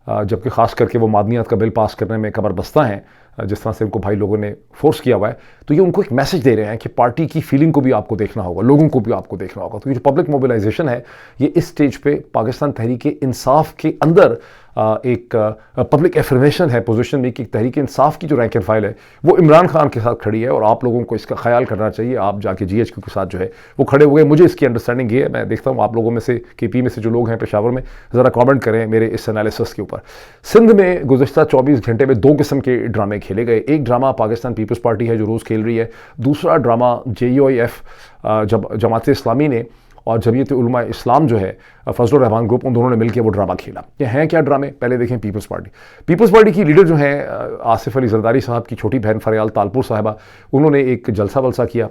جبکہ خاص کر کے وہ معدنیات کا بل پاس کرنے میں کمر بستہ ہیں، جس طرح سے ان کو بھائی لوگوں نے فورس کیا ہوا ہے، تو یہ ان کو ایک میسج دے رہے ہیں کہ پارٹی کی فیلنگ کو بھی آپ کو دیکھنا ہوگا، لوگوں کو بھی آپ کو دیکھنا ہوگا۔ تو یہ جو پبلک موبلائزیشن ہے، یہ اس سٹیج پہ پاکستان تحریک انصاف کے اندر ایک پبلک ایفرمیشن ہے، پوزیشن میں کہ تحریک انصاف کی جو رینک اینڈ فائل ہے وہ عمران خان کے ساتھ کھڑی ہے، اور آپ لوگوں کو اس کا خیال کرنا چاہیے۔ آپ جا کے GHQ کے ساتھ جو ہے وہ کھڑے ہوئے، مجھے اس کی انڈرسٹینڈنگ یہ ہے، میں دیکھتا ہوں آپ لوگوں میں سے KP میں سے جو لوگ ہیں پشاور میں، ذرا کامنٹ کریں میرے اس انالیسس کے اوپر۔ سندھ میں گزشتہ 24 گھنٹے میں 2 قسم کے ڈرامے کھیلے گئے۔ ایک ڈرامہ پاکستان پیپلز پارٹی ہے جو روز کھیل رہی ہے، دوسرا ڈرامہ JUIF جماعت اسلامی نے اور جمعیت علماء اسلام جو ہے فضل الرحمان گروپ، ان دونوں نے مل کے وہ ڈرامہ کھیلا۔ یہ ہیں کیا ڈرامے؟ پہلے دیکھیں پیپلز پارٹی کی لیڈر جو ہیں آصف علی زرداری صاحب کی چھوٹی بہن فریال تالپور صاحبہ، انہوں نے ایک جلسہ ولسہ کیا،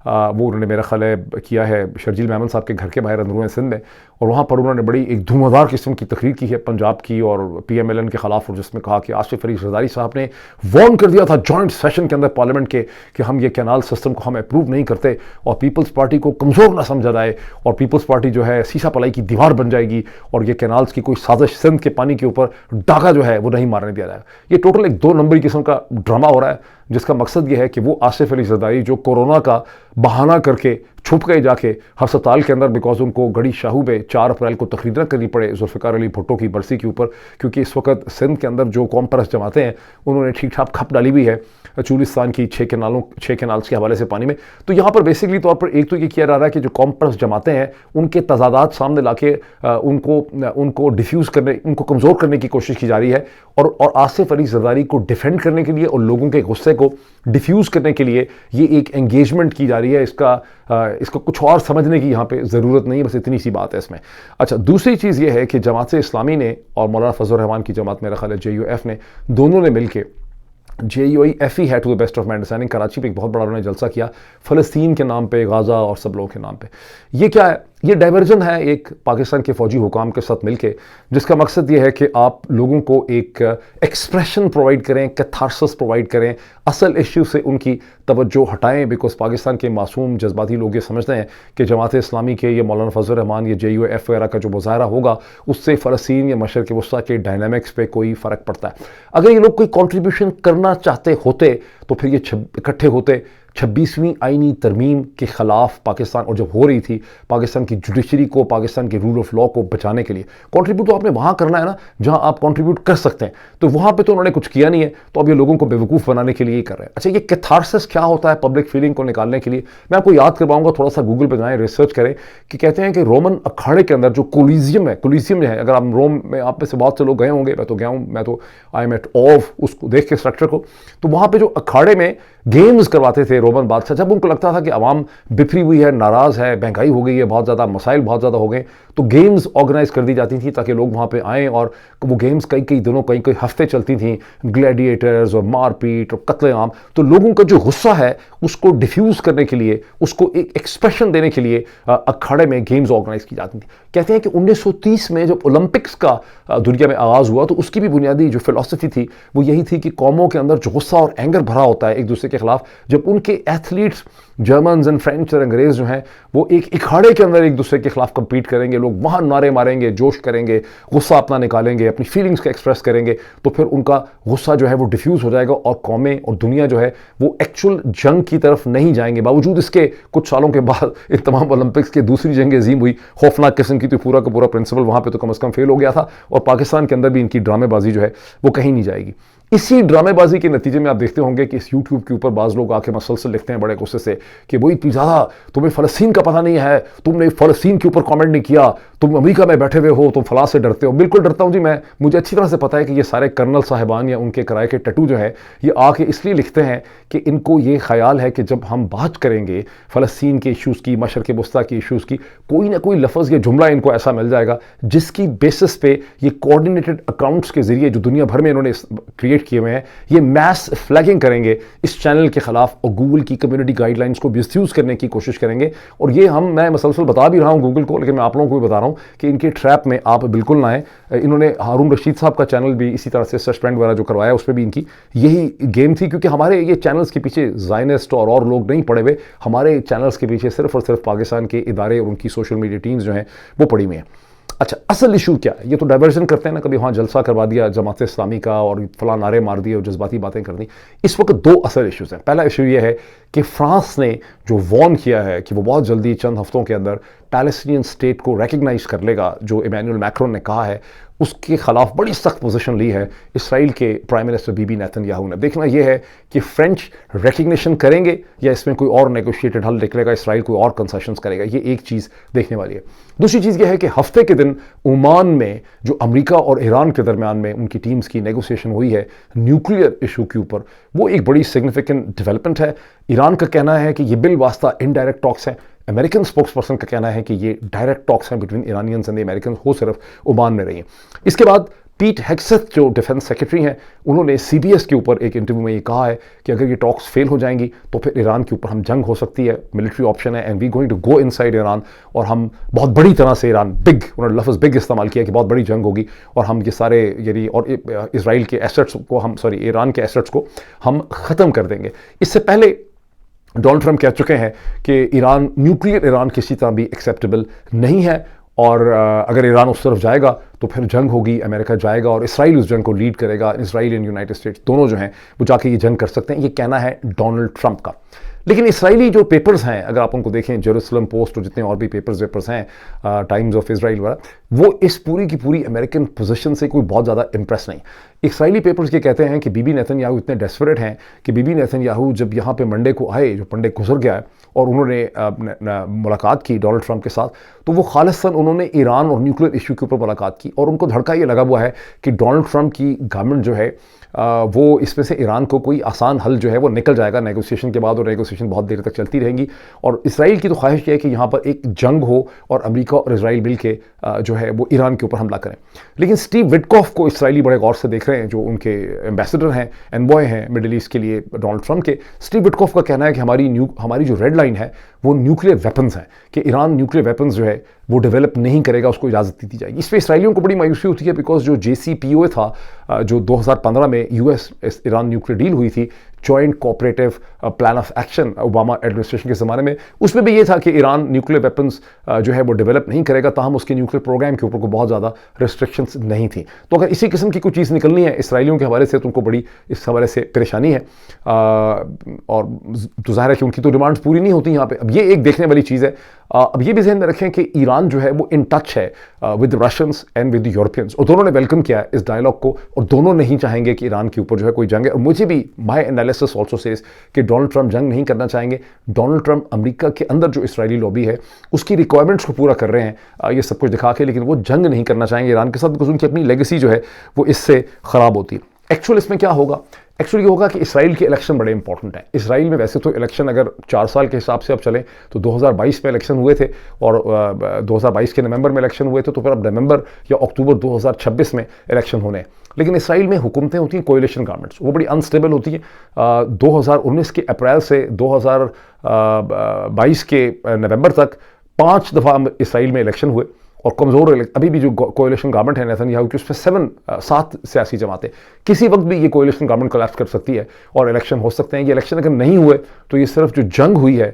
وہ انہوں نے میرا خیال ہے کیا ہے شرجیل میمن صاحب کے گھر کے باہر اندرون سندھ میں، اور وہاں پر انہوں نے بڑی ایک دھومدار قسم کی تقریر کی ہے پنجاب کی اور PMLN کے خلاف، اور جس میں کہا کہ آصف علی زرداری صاحب نے وارن کر دیا تھا جوائنٹ سیشن کے اندر پارلیمنٹ کے کہ ہم یہ کینال سسٹم کو ہم اپروو نہیں کرتے، اور پیپلز پارٹی کو کمزور نہ سمجھا جائے، اور پیپلز پارٹی جو ہے سیسا پلائی کی دیوار بن جائے گی، اور یہ کینالز کی کوئی سازش سندھ کے پانی کے اوپر ڈاکہ جو ہے وہ نہیں مارنے دیا جائے گا۔ یہ ٹوٹل ایک 2 نمبری قسم کا ڈرامہ ہو رہا ہے، جس کا مقصد یہ ہے کہ وہ آصف علی زرداری جو کورونا کا بہانہ کر کے چھپ گئے جا کے ہسپتال کے اندر، بیکاز ان کو گڑی شاہو میں 4 اپریل کو تقریر نہ کرنی پڑے ذوالفقار علی بھٹو کی برسی کے اوپر، کیونکہ اس وقت سندھ کے اندر جو قوم پرست جماعتیں ہیں انہوں نے ٹھیک ٹھاک کھپ ڈالی ہوئی ہے چولستان کی 6 کینالز کے حوالے سے پانی میں۔ تو یہاں پر بیسکلی طور پر ایک تو یہ کیا جا رہا ہے کہ جو قوم پرست جماعتیں ہیں ان کے تضادات سامنے لا کے ان کو ڈیفیوز کرنے، ان کو کمزور کرنے کی کوشش کی جا رہی ہے، اور آصف علی زرداری کو ڈیفینڈ کرنے کے لیے اور لوگوں کے غصے کو ڈیفیوز کرنے کے لیے یہ ایک انگیجمنٹ کی جا رہی ہے۔ اس کا کچھ اور سمجھنے کی یہاں پہ ضرورت نہیں ہے، بس اتنی سی بات ہے اس میں۔ اچھا، دوسری چیز یہ ہے کہ جماعت اسلامی نے اور مولانا فضل الرحمان کی جماعت میرا خیال ہے JUF نے، دونوں نے مل کے JUIF ہی ہے to the best of my understanding, Karachi میں ایک بہت بڑا انہوں نے جلسہ کیا فلسطین کے نام پہ، غازہ اور سب لوگوں کے نام پہ۔ یہ کیا ہے؟ یہ ڈائیورژن ہے ایک پاکستان کے فوجی حکام کے ساتھ مل کے، جس کا مقصد یہ ہے کہ آپ لوگوں کو ایک ایکسپریشن پرووائڈ کریں، کیتھارسس پرووائڈ کریں، اصل ایشو سے ان کی توجہ ہٹائیں، بیکاز پاکستان کے معصوم جذباتی لوگ یہ سمجھتے ہیں کہ جماعت اسلامی کے یہ مولانا فضل الرحمان یا JUIF وغیرہ کا جو مظاہرہ ہوگا اس سے فلسطین یا مشرق وسطیٰ کے ڈائنامکس پہ کوئی فرق پڑتا ہے۔ اگر یہ لوگ کوئی کنٹریبیوشن کرنا چاہتے ہوتے تو پھر یہ اکٹھے ہوتے 26ویں آئینی ترمیم کے خلاف پاکستان، اور جب ہو رہی تھی پاکستان کی جوڈیشری کو، پاکستان کے رول آف لاء کو بچانے کے لیے، کنٹریبیوٹ تو آپ نے وہاں کرنا ہے نا جہاں آپ کنٹریبیوٹ کر سکتے ہیں، تو وہاں پہ تو انہوں نے کچھ کیا نہیں ہے، تو اب یہ لوگوں کو بیوقوف بنانے کے لیے ہی کر رہے ہیں۔ اچھا، یہ کیتھارسس کیا ہوتا ہے پبلک فیلنگ کو نکالنے کے لیے؟ میں آپ کو یاد کرواؤں گا، تھوڑا سا گوگل پہ جائیں، ریسرچ کریں، کہ کہتے ہیں کہ رومن اکھاڑے کے اندر جو کولیزیم جو ہے، اگر آپ روم میں، آپ میں سے بہت سے لوگ گئے ہوں گے، میں تو گیا ہوں، میں تو آئی ایم ایٹ آف اس کو دیکھ کے اسٹرکچر کو، تو وہاں پہ جو اکھاڑے میں گیمز کرواتے تھے رومن بادشاہ، جب ان کو لگتا تھا کہ عوام بکھری ہوئی ہے، ناراض ہے، مہنگائی ہو گئی ہے بہت زیادہ، مسائل بہت زیادہ ہو گئے، تو گیمز آرگنائز کر دی جاتی تھیں تاکہ لوگ وہاں پہ آئیں، اور وہ گیمز کئی دنوں کئی ہفتے چلتی تھیں، گلیڈیٹرز اور مار پیٹ اور قتل عام۔ تو لوگوں کا جو غصہ ہے اس کو ڈیفیوز کرنے کے لیے، اس کو ایک ایکسپریشن دینے کے لیے اکھاڑے میں گیمز آرگنائز کی جاتی تھیں۔ کہتے ہیں کہ 1930 میں جب اولمپکس کا دنیا میں آغاز ہوا تو اس کی بھی بنیادی جو فلسفی تھی وہ یہی تھی کہ قوموں کے اندر جو غصہ اور اینگر بھرا ہوتا ہے ایک دوسرے کے خلاف، جب ان کے ایتھلیٹس جرمنز اینڈ فرینچ اور انگریز جو ہیں وہ ایک اکھاڑے کے اندر ایک دوسرے کے خلاف کمپیٹ کریں گے، لوگ وہاں نعرے ماریں گے، جوش کریں گے، غصہ اپنا نکالیں گے، اپنی فیلنگز کا ایکسپریس کریں گے، تو پھر ان کا غصہ جو ہے وہ ڈیفیوز ہو جائے گا، اور قومیں اور دنیا جو ہے وہ ایکچول جنگ کی طرف نہیں جائیں گے۔ باوجود اس کے کچھ سالوں کے بعد ان تمام اولمپکس کے دوسری جنگ عظیم ہوئی، خوفناک قسم کی، تو پورا کا پورا پرنسپل وہاں پہ تو کم از کم فیل ہو گیا تھا، اور پاکستان کے اندر بھی ان کی ڈرامے بازی جو ہے وہ کہیں نہیں جائے گی۔ اسی ڈرامے بازی کے نتیجے میں آپ دیکھتے ہوں گے کہ اس یوٹیوب کے اوپر بعض لوگ آ کے مسلسل لکھتے ہیں بڑے غصے سے کہ وہی اتنی زیادہ تمہیں فلسطین کا پتہ نہیں ہے، تم نے فلسطین کے اوپر کامنٹ نہیں کیا، تم امریکہ میں بیٹھے ہوئے ہو، تم فلاں سے ڈرتے ہو۔ بالکل ڈرتا ہوں جی، مجھے اچھی طرح سے پتہ ہے کہ یہ سارے کرنل صاحبان یا ان کے کرائے کے ٹٹو جو ہے یہ آ کے اس لیے لکھتے ہیں کہ ان کو یہ خیال ہے کہ جب ہم بات کریں گے فلسطین کے ایشوز کی، مشرق وسطیٰ کی ایشوز کی، کوئی نہ کوئی لفظ یا جملہ ان کو ایسا مل جائے گا جس کی بیسس پہ یہ کوآرڈینیٹڈ اکاؤنٹس کے ذریعے جو دنیا بھر میں انہوں نے کریٹ کیے ہوئے ہیں، یہ میس فلیگنگ کریں گے اس چینل کے خلاف، اور گوگل کی کمیونٹی گائیڈ لائنز کو مسیوز کرنے کی کوشش کریں گے۔ اور یہ میں مسلسل بتا بھی رہا ہوں گوگل کو، لیکن میں آپ لوگوں کو بھی بتا رہا ہوں کہ ان کے ٹریپ میں آپ بالکل نہ آئیں۔ انہوں نے ہارون رشید صاحب کا چینل بھی اسی طرح سے سسپینڈ وغیرہ جو کروایا، اس پہ بھی ان کی یہی گیم تھی، کیونکہ ہمارے یہ چینلز کے پیچھے زائنسٹ اور لوگ نہیں پڑے ہوئے، ہمارے چینلز کے پیچھے صرف اور صرف پاکستان کے ادارے اور ان کی سوشل میڈیا ٹیمز جو ہیں وہ پڑی ہوئی ہیں۔ اچھا اصل ایشو کیا ہے؟ یہ تو ڈائیورژن کرتے ہیں نا، کبھی وہاں جلسہ کروا دیا جماعت اسلامی کا اور فلاں نعرے مار دیے اور جذباتی باتیں کر دیں. اس وقت دو اصل ایشوز ہیں. پہلا ایشو یہ ہے کہ فرانس نے جو وارن کیا ہے کہ وہ بہت جلدی چند ہفتوں کے اندر پیلسٹینین اسٹیٹ کو ریکگنائز کر لے گا، جو ایمینوئل میکرون نے کہا ہے، اس کے خلاف بڑی سخت پوزیشن لی ہے اسرائیل کے prime minister Bibi Netanyahu نے. دیکھنا یہ ہے کہ فرینچ ریکگنیشن کریں گے یا اس میں کوئی اور نیگوشیٹڈ حل نکلے گا، اسرائیل کوئی اور کنسیشنز کرے گا. یہ ایک چیز دیکھنے والی ہے. دوسری چیز یہ ہے کہ ہفتے کے دن عمان میں جو امریکہ اور ایران کے درمیان میں ان کی ٹیمز کی نیگوسیشن ہوئی ہے نیوکلیئر ایشو کے اوپر، وہ ایک بڑی سگنیفیکنٹ ڈیولپمنٹ ہے. ایران کا کہنا ہے کہ یہ بالواسطہ انڈائریکٹ ٹاکس ہیں. امریکن اسپوکس پرسن کا کہنا ہے کہ یہ ڈائریکٹ ٹاکس ہیں بٹوین ایرانینز اینڈ امریکنز، وہ صرف عمان میں رہی ہیں. اس کے بعد پیٹ ہیگسیتھ جو ڈیفنس سیکرٹری ہیں، انہوں نے سی بی ایس کے اوپر ایک انٹرویو میں یہ کہا ہے کہ اگر یہ ٹاکس فیل ہو جائیں گی تو پھر ایران کے اوپر ہم جنگ ہو سکتی ہے، ملٹری آپشن ہے، and we going to go inside Iran, اور ہم بہت بڑی طرح سے ایران انہوں نے لفظ بگ استعمال کیا کہ بہت بڑی جنگ ہوگی، اور ہم یہ سارے یعنی اور اسرائیل کے ایسٹس کو ایران کے ایسٹس کو ہم ختم کر دیں گے. اس سے پہلے ڈونلڈ ٹرمپ کہہ چکے ہیں کہ نیوکلیئر ایران کسی طرح بھی ایکسیپٹیبل نہیں ہے، اور اگر ایران اس طرف جائے گا تو پھر جنگ ہوگی، امریکہ جائے گا اور اسرائیل اس جنگ کو لیڈ کرے گا. اسرائیل اینڈ یونائٹڈ اسٹیٹس دونوں جو ہیں وہ جا کے یہ جنگ کر سکتے ہیں. یہ کہنا ہے ڈونلڈ ٹرمپ کا. لیکن اسرائیلی جو پیپرز ہیں، اگر آپ ان کو دیکھیں، جیروسلم پوسٹ اور جتنے اور بھی پیپرز ہیں، ٹائمز آف اسرائیل وغیرہ، وہ اس پوری کی پوری امریکن پوزیشن سے کوئی بہت زیادہ امپریس نہیں. اسرائیلی پیپرز یہ کہتے ہیں کہ بی بی نیتن یاہو اتنے ڈیسپریٹ ہیں کہ بی بی نیتن یاہو جب یہاں پہ منڈے کو آئے، جو منڈے گزر گیا ہے، اور انہوں نے ملاقات کی ڈونلڈ ٹرمپ کے ساتھ، تو وہ خالصاً انہوں نے ایران اور نیوکلیئر ایشو کے اوپر ملاقات کی، اور ان کو دھڑکا یہ لگا ہوا ہے کہ ڈونلڈ ٹرمپ کی گورنمنٹ جو ہے وہ اس میں سے ایران کو کوئی آسان حل جو ہے وہ نکل جائے گا نیگوسیشن کے بعد، اور نیگوسیشن بہت دیر تک چلتی رہیں گی. اور اسرائیل کی تو خواہش یہ ہے کہ یہاں پر ایک جنگ ہو اور امریکہ اور اسرائیل مل کے جو ہے وہ ایران کے اوپر حملہ کریں. لیکن سٹیو وٹکوف کو اسرائیلی بڑے غور سے دیکھ رہے ہیں، جو ان کے ایمبیسڈر ہیں، انوائے ہیں مڈل ایسٹ کے لیے ڈونلڈ ٹرمپ کے. سٹیو وٹکوف کا کہنا ہے کہ ہماری جو ریڈ لائن ہے وہ نیوکلیئر ویپنز ہیں، کہ ایران نیوکلیئر ویپنز جو ہے وہ ڈیولپ نہیں کرے گا، اس کو اجازت دی جائے گی. اس پہ اسرائیلیوں کو بڑی مایوسی ہوتی ہے، بیکاز جو JCPOA تھا، جو 2015 میں US ایران نیوکلیئر ڈیل ہوئی تھی، joint cooperative plan of action Obama administration کے زمانے میں، اس میں بھی یہ تھا کہ ایران نیوکلیئر ویپنز جو ہے وہ ڈیولپ نہیں کرے گا، تاہم اس کے نیوکلیئر پروگرام کے اوپر کو بہت زیادہ ریسٹرکشنز نہیں تھیں. تو اگر اسی قسم کی کوئی چیز نکلنی ہے اسرائیلیوں کے حوالے سے تو ان کو بڑی اس حوالے سے پریشانی ہے، اور تو ظاہر ہے کہ ان کی تو ڈیمانڈز پوری نہیں ہوتی یہاں پہ. اب یہ ایک دیکھنے والی چیز ہے. اب یہ بھی ذہن میں رکھیں کہ ایران جو ہے وہ ان ٹچ ہے with Russians and with Europeans, اور دونوں نے ویلکم کیا ہے اس ڈائلاگ کو، اور دونوں نہیں چاہیں گے کہ ایران کے اوپر جو ہے کوئی جنگ ہے. اور مجھے بھی مائی انالیسس آلسو سیز کہ ڈونلڈ ٹرمپ جنگ نہیں کرنا چاہیں گے. ڈونلڈ ٹرمپ امریکہ کے اندر جو اسرائیلی لابی ہے اس کی ریکوائرمنٹس کو پورا کر رہے ہیں یہ سب کچھ دکھا کے، لیکن وہ جنگ نہیں کرنا چاہیں گے ایران کے ساتھ، بیکاز ان کی اپنی لیگیسی جو ہے وہ اس سے خراب ہوتی ہے. ایکچوئل اس میں کیا ہوگا؟ ایکچولی یہ ہوگا کہ اسرائیل کے الیکشن بڑے امپورٹنٹ ہیں. اسرائیل میں ویسے تو الیکشن اگر 4 سال کے حساب سے اب چلیں تو 2022 میں الیکشن ہوئے تھے، اور 2022 کے نومبر میں الیکشن ہوئے تھے، تو پھر اب نومبر یا اکتوبر 2026 میں الیکشن ہونے ہیں. لیکن اسرائیل میں حکومتیں ہوتی ہیں کوئلیشن گورنمنٹس، وہ بڑی انسٹیبل ہوتی ہیں. 2019 کے اپریل سے 2022 کے نومبر تک 5 دفعہ اسرائیل میں الیکشن ہوئے، اور کمزور ابھی بھی جو کوئلیشن گورنمنٹ ہے نیتن یاہو کی، اس میں 7 سیاسی جماعتیں، کسی وقت بھی یہ کوئلیشن گورنمنٹ کولیپس کر سکتی ہے اور الیکشن ہو سکتے ہیں. یہ الیکشن اگر نہیں ہوئے تو یہ صرف جو جنگ ہوئی ہے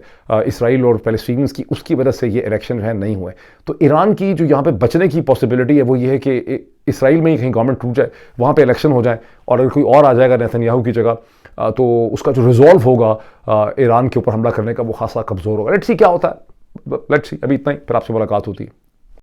اسرائیل اور فلسطینیز کی، اس کی وجہ سے یہ الیکشن جو ہے نہیں ہوئے. تو ایران کی جو یہاں پہ بچنے کی پاسبلٹی ہے وہ یہ ہے کہ اسرائیل میں ہی کہیں گورنمنٹ ٹوٹ جائے، وہاں پہ الیکشن ہو جائے، اور اگر کوئی اور آ جائے گا نیتن یاہو کی جگہ تو اس کا جو ریزولو ہوگا ایران کے اوپر حملہ کرنے کا وہ خاصا کمزور ہوگا. لیٹس سی کیا ہوتا ہے، لیٹس سی. ابھی اتنا ہی، پھر آپ سے ملاقات ہوتی ہے.